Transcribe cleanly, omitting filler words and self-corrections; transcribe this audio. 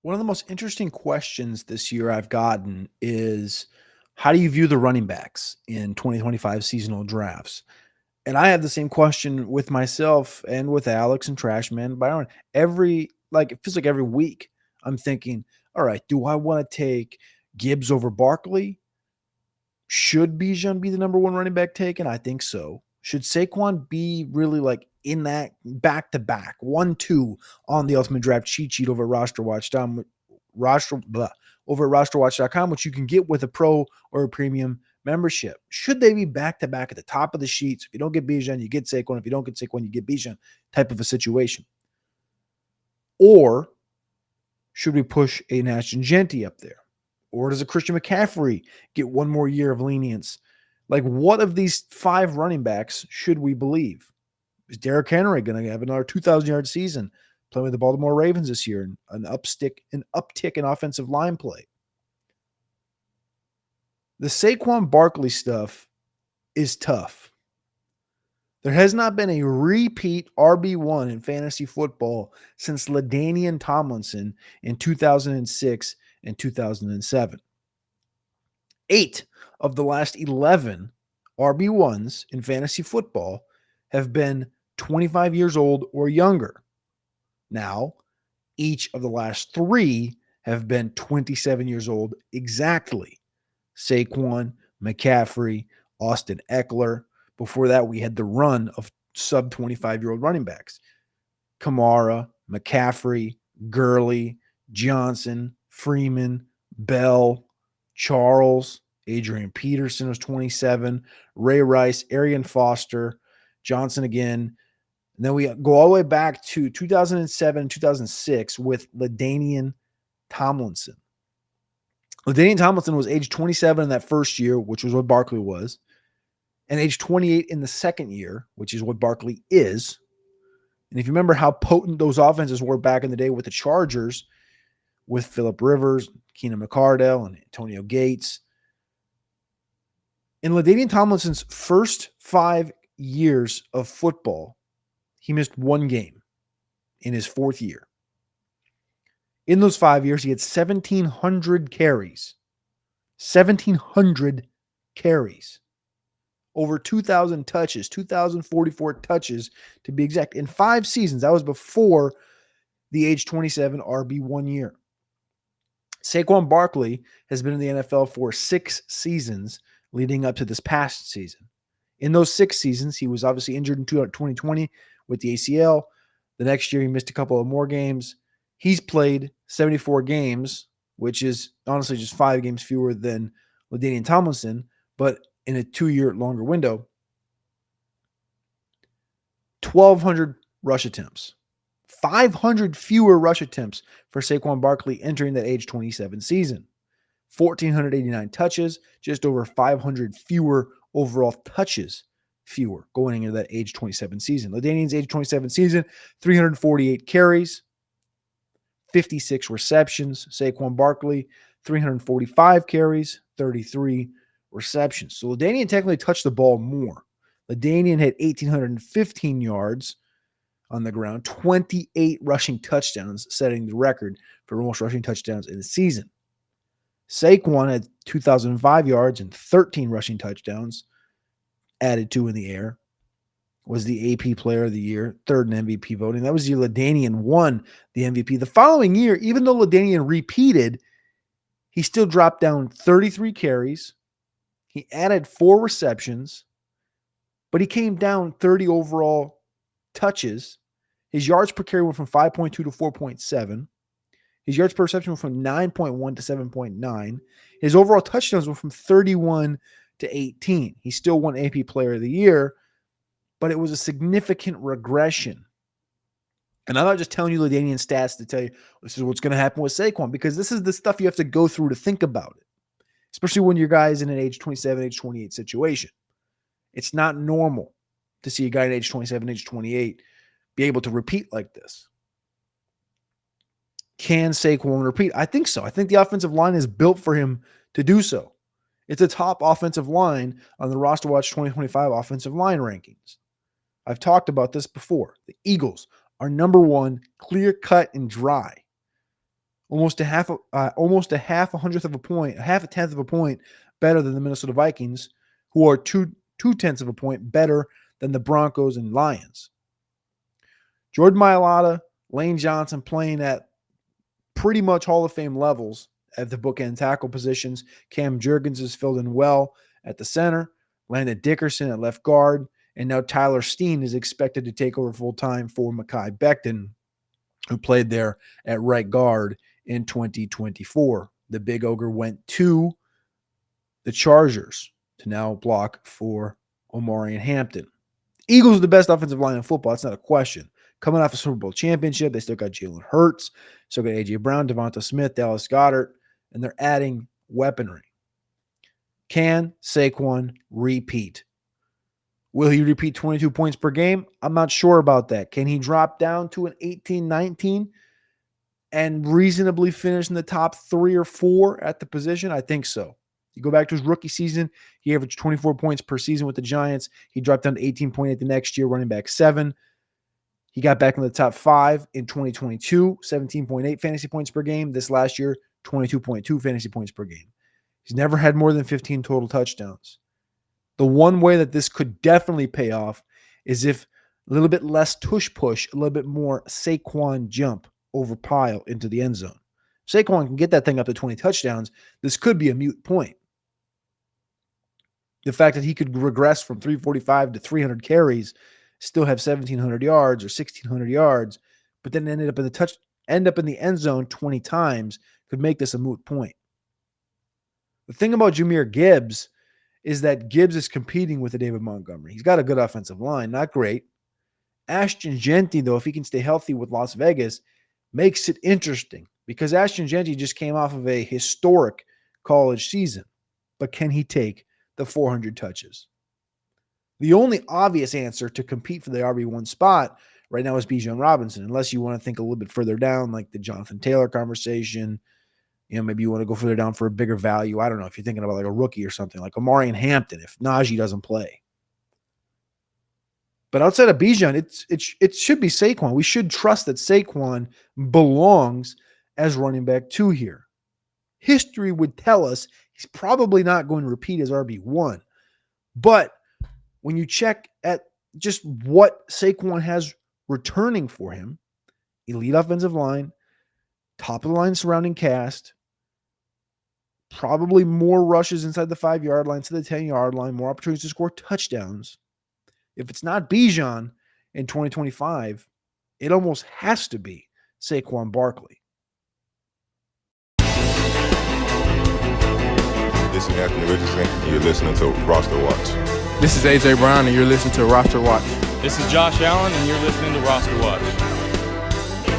One of the most interesting questions this year I've gotten is how do you view the running backs in 2025 seasonal drafts? And I have the same question with myself and with Alex and Trashman Byron. It feels like every week I'm thinking, all right, do I want to take Gibbs over Barkley? Should Bijan be the number one running back taken? I think so. Should Saquon be really like in that back to back 1-2 on the Ultimate Draft cheat sheet over at over at RosterWatch.com, which you can get with a pro or a premium membership? Should they be back to back at the top of the sheets? If you don't get Bijan, you get Saquon. If you don't get Saquon, you get Bijan type of a situation. Or should we push a Nash and Genti up there? Or does a Christian McCaffrey get one more year of lenience? Like, what of these five running backs should we believe? Is Derrick Henry going to have another 2,000-yard season playing with the Baltimore Ravens this year and an uptick in offensive line play? The Saquon Barkley stuff is tough. There has not been a repeat RB1 in fantasy football since LaDainian Tomlinson in 2006 and 2007. 8 of the last 11 RB1s in fantasy football have been 25 years old or younger. Now, each of the last 3 have been 27 years old exactly. Saquon, McCaffrey, Austin Eckler. Before that, we had the run of sub-25-year-old running backs. Kamara, McCaffrey, Gurley, Johnson, Freeman, Bell, Charles, Adrian Peterson was 27, Ray Rice, Arian Foster, Johnson again. And then we go all the way back to 2007, 2006 with LaDainian Tomlinson. LaDainian Tomlinson was age 27 in that first year, which was what Barkley was, and age 28 in the second year, which is what Barkley is. And if you remember how potent those offenses were back in the day with the Chargers, with Phillip Rivers, Keenan McCardell, and Antonio Gates. In LaDainian Tomlinson's first 5 years of football, he missed one game in his 4th year. In those 5 years, he had 1,700 carries. 1,700 carries. Over 2,000 touches, 2,044 touches to be exact. In 5 seasons, that was before the age 27 RB1 year. Saquon Barkley has been in the NFL for 6 seasons leading up to this past season. In those 6 seasons, he was obviously injured in 2020 with the ACL. The next year, he missed a couple of more games. He's played 74 games, which is honestly just 5 games fewer than LaDainian Tomlinson, but in a 2-year longer window. 1,200 rush attempts. 500 fewer rush attempts for Saquon Barkley entering that age 27 season. 1,489 touches, just over 500 fewer overall touches going into that age 27 season. LaDainian's age 27 season, 348 carries, 56 receptions. Saquon Barkley, 345 carries, 33 receptions. So LaDainian technically touched the ball more. LaDainian had 1,815 yards on the ground, 28 rushing touchdowns, setting the record for most rushing touchdowns in the season. Saquon had 2,005 yards and 13 rushing touchdowns, added 2 in the air, was the AP Player of the Year, 3rd in MVP voting. That was the year LaDainian won the MVP. The following year, even though LaDainian repeated, he still dropped down 33 carries. He added 4 receptions, but he came down 30 overall touches. His yards per carry went from 5.2 to 4.7. His yards per reception went from 9.1 to 7.9. His overall touchdowns went from 31 to 18. He still won AP Player of the Year, but it was a significant regression. And I'm not just telling you LaDainian stats to tell you this is what's going to happen with Saquon, because this is the stuff you have to go through to think about it, especially when your guy's in an age 27, age 28 situation. It's not normal to see a guy at age 27, age 28 be able to repeat like this. Can Saquon repeat? I think so. I think the offensive line is built for him to do so. It's a top offensive line on the RosterWatch 2025 offensive line rankings. I've talked about this before. The Eagles are number 1, clear cut and dry. almost a half a hundredth of a point, half a tenth of a point better than the Minnesota Vikings, who are two-tenths of a point better than the Broncos and Lions. Jordan Mailata, Lane Johnson playing at pretty much Hall of Fame levels at the bookend tackle positions. Cam Jurgens is filled in well at the center. Landon Dickerson at left guard. And now Tyler Steen is expected to take over full-time for Mekhi Becton, who played there at right guard in 2024. The Big Ogre went to the Chargers to now block for Omarion Hampton. Eagles are the best offensive line in football. That's not a question. Coming off a Super Bowl championship, they still got Jalen Hurts, still got A.J. Brown, Devonta Smith, Dallas Goedert, and they're adding weaponry. Can Saquon repeat? Will he repeat 22 points per game? I'm not sure about that. Can he drop down to an 18-19 and reasonably finish in the top 3 or 4 at the position? I think so. You go back to his rookie season, he averaged 24 points per season with the Giants. He dropped down to 18.8 the next year, running back 7. He got back in the top 5 in 2022, 17.8 fantasy points per game. This last year, 22.2 fantasy points per game. He's never had more than 15 total touchdowns. The one way that this could definitely pay off is if a little bit less tush push, a little bit more Saquon jump over pile into the end zone. If Saquon can get that thing up to 20 touchdowns, this could be a moot point. The fact that he could regress from 345 to 300 carries, still have 1,700 yards or 1,600 yards, but then end up in the end zone 20 times could make this a moot point. The thing about Jahmyr Gibbs is that Gibbs is competing with a David Montgomery. He's got a good offensive line, not great. Ashton Jeanty, though, if he can stay healthy with Las Vegas, makes it interesting because Ashton Jeanty just came off of a historic college season. But can he take the 400 touches? The only obvious answer to compete for the RB1 spot right now is Bijan Robinson, unless you want to think a little bit further down, like the Jonathan Taylor conversation. You know, maybe you want to go further down for a bigger value. I don't know if you're thinking about like a rookie or something, like Omarion Hampton, if Najee doesn't play. But outside of Bijan, it should be Saquon. We should trust that Saquon belongs as running back 2 here. History would tell us he's probably not going to repeat as RB1. But when you check at just what Saquon has returning for him, elite offensive line, top of the line surrounding cast, probably more rushes inside the 5-yard line to the 10-yard line, more opportunities to score touchdowns. If it's not Bijan in 2025, it almost has to be Saquon Barkley. This is Anthony Richardson. You're listening to RosterWatch. This is A.J. Brown, and you're listening to RosterWatch. This is Josh Allen, and you're listening to RosterWatch.